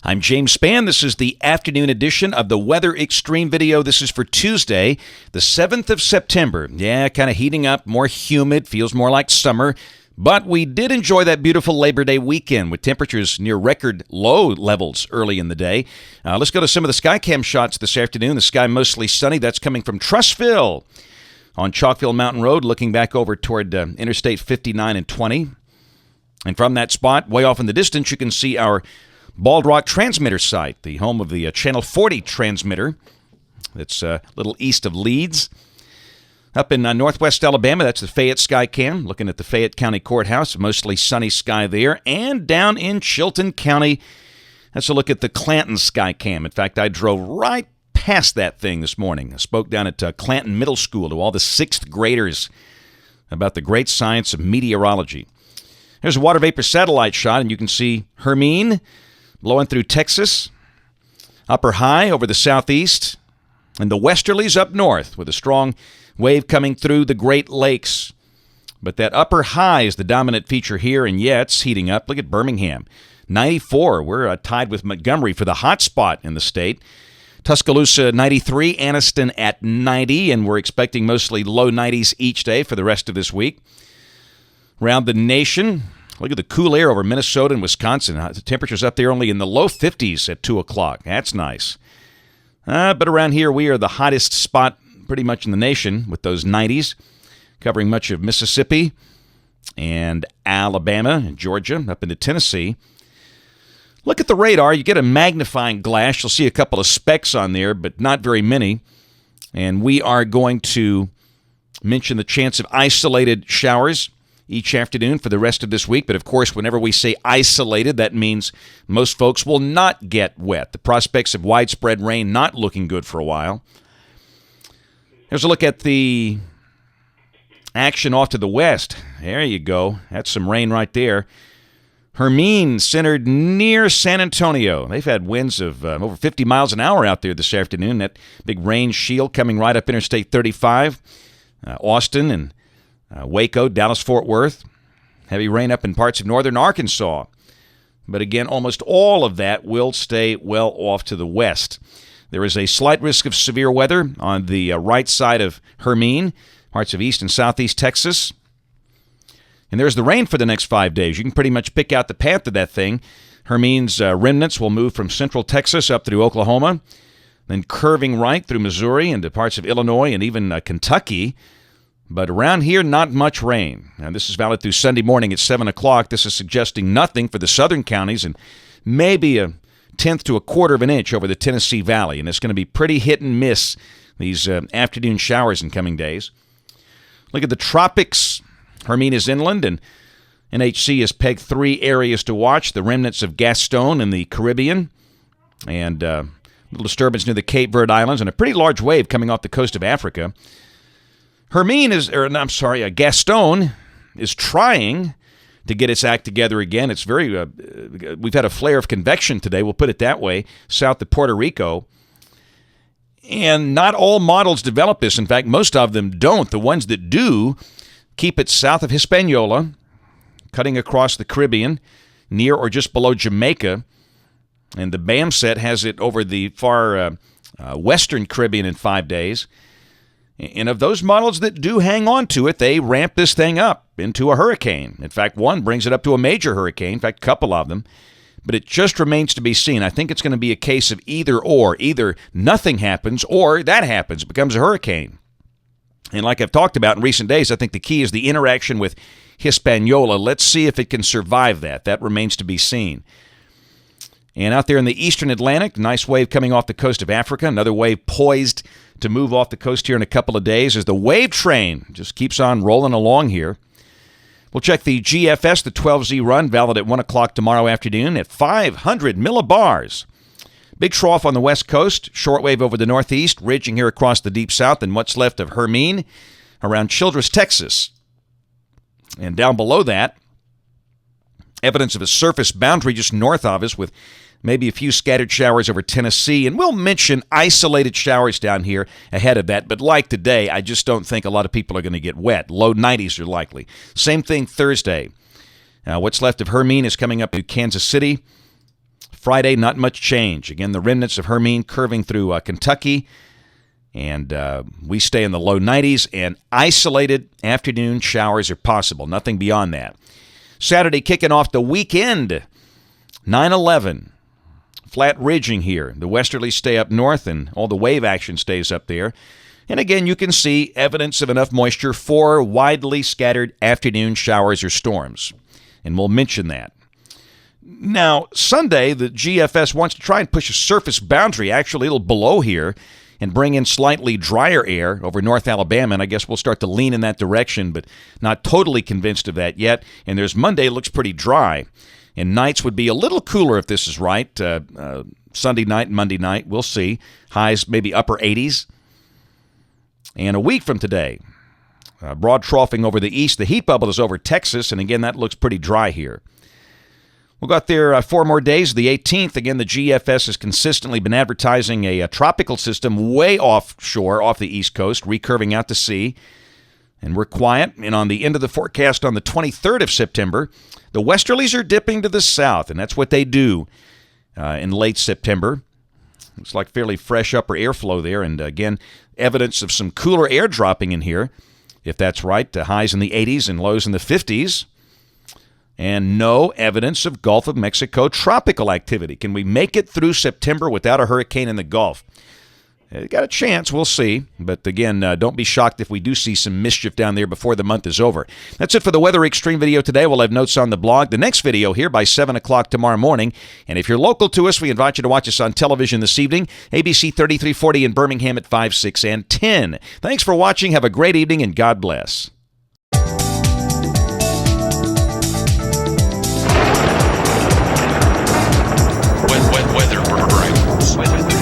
I'm James Spann. This is the afternoon edition of the Weather Xtreme video. This is for Tuesday, the 7th of September. Yeah, kind of heating up, more humid, feels more like summer. But we did enjoy that beautiful Labor Day weekend with temperatures near record low levels early in the day. Let's go to some of the sky cam shots this afternoon. The sky mostly sunny. That's coming from Trussville on Chalkville Mountain Road, looking back over toward Interstate 59 and 20. And from that spot, way off in the distance, you can see our Bald Rock transmitter site, the home of the Channel 40 transmitter. That's a little east of Leeds. Up in northwest Alabama, that's the Fayette Sky Cam, looking at the Fayette County Courthouse, mostly sunny sky there. And down in Chilton County, that's a look at the Clanton Sky Cam. In fact, I drove right past that thing this morning. I spoke down at Clanton Middle School to all the 6th graders about the great science of meteorology. There's a water vapor satellite shot, and you can see Hermine blowing through Texas, upper high over the southeast, and the westerlies up north with a strong wave coming through the Great Lakes. But that upper high is the dominant feature here, and yeah, it's heating up. Look at Birmingham, 94. We're tied with Montgomery for the hot spot in the state. Tuscaloosa, 93. Anniston at 90, and we're expecting mostly low 90s each day for the rest of this week. Around the nation, look at the cool air over Minnesota and Wisconsin. The temperature's up there only in the low 50s at 2 o'clock. That's nice. But around here, we are the hottest spot pretty much in the nation with those 90s, covering much of Mississippi and Alabama and Georgia, up into Tennessee. Look at the radar. You get a magnifying glass. You'll see a couple of specks on there, but not very many. And we are going to mention the chance of isolated showers each afternoon for the rest of this week. But, of course, whenever we say isolated, that means most folks will not get wet. The prospects of widespread rain not looking good for a while. Here's a look at the action off to the west. There you go. That's some rain right there. Hermine centered near San Antonio. They've had winds of over 50 miles an hour out there this afternoon. That big rain shield coming right up Interstate 35. Austin and Waco, Dallas-Fort Worth. Heavy rain up in parts of northern Arkansas. But again, almost all of that will stay well off to the west. There is a slight risk of severe weather on the right side of Hermine, parts of east and southeast Texas. And there's the rain for the next 5 days. You can pretty much pick out the path of that thing. Hermine's remnants will move from central Texas up through Oklahoma, then curving right through Missouri into parts of Illinois and even Kentucky. But around here, not much rain. Now, this is valid through Sunday morning at 7 o'clock. This is suggesting nothing for the southern counties and maybe a tenth to a quarter of an inch over the Tennessee Valley. And it's going to be pretty hit and miss, these afternoon showers in coming days. Look at the tropics. Hermine is inland, and NHC has pegged 3 areas to watch. The remnants of Gaston in the Caribbean, and a little disturbance near the Cape Verde Islands, and a pretty large wave coming off the coast of Africa. Gaston is trying to get its act together again. It's we've had a flare of convection today, we'll put it that way, south of Puerto Rico. And not all models develop this. In fact, most of them don't. The ones that do keep it south of Hispaniola, cutting across the Caribbean, near or just below Jamaica. And the BAM set has it over the far western Caribbean in 5 days. And of those models that do hang on to it, they ramp this thing up into a hurricane. In fact, one brings it up to a major hurricane, in fact, a couple of them. But it just remains to be seen. I think it's going to be a case of either or. Either nothing happens or that happens, it becomes a hurricane. And like I've talked about in recent days, I think the key is the interaction with Hispaniola. Let's see if it can survive that. That remains to be seen. And out there in the eastern Atlantic, nice wave coming off the coast of Africa. Another wave poised to move off the coast here in a couple of days as the wave train just keeps on rolling along here. We'll check the GFS, the 12Z run, valid at 1 o'clock tomorrow afternoon at 500 millibars. Big trough on the west coast, shortwave over the northeast, ridging here across the deep south and what's left of Hermine around Childress, Texas. And down below that, evidence of a surface boundary just north of us with maybe a few scattered showers over Tennessee. And we'll mention isolated showers down here ahead of that. But like today, I just don't think a lot of people are going to get wet. Low 90s are likely. Same thing Thursday. What's left of Hermine is coming up to Kansas City. Friday, not much change. Again, the remnants of Hermine curving through Kentucky, and we stay in the low 90s, and isolated afternoon showers are possible. Nothing beyond that. Saturday kicking off the weekend, 9/11. Flat ridging here. The westerlies stay up north, and all the wave action stays up there. And again, you can see evidence of enough moisture for widely scattered afternoon showers or storms. And we'll mention that. Now, Sunday, the GFS wants to try and push a surface boundary, actually a little below here, and bring in slightly drier air over North Alabama, and I guess we'll start to lean in that direction, but not totally convinced of that yet. And there's Monday, looks pretty dry, and nights would be a little cooler if this is right. Sunday night and Monday night, we'll see. Highs maybe upper 80s. And a week from today, broad troughing over the east. The heat bubble is over Texas, and again, that looks pretty dry here. We'll go out there 4 more days. The 18th, again, the GFS has consistently been advertising a tropical system way offshore, off the East Coast, recurving out to sea. And we're quiet. And on the end of the forecast on the 23rd of September, the westerlies are dipping to the south, and that's what they do in late September. Looks like fairly fresh upper airflow there. And again, evidence of some cooler air dropping in here, if that's right. Highs in the 80s and lows in the 50s. And no evidence of Gulf of Mexico tropical activity. Can we make it through September without a hurricane in the Gulf? Got a chance, we'll see. But again, don't be shocked if we do see some mischief down there before the month is over. That's it for the Weather Extreme video today. We'll have notes on the blog. The next video here by 7 o'clock tomorrow morning. And if you're local to us, we invite you to watch us on television this evening. ABC 3340 in Birmingham at 5, 6, and 10. Thanks for watching. Have a great evening, and God bless. Weather.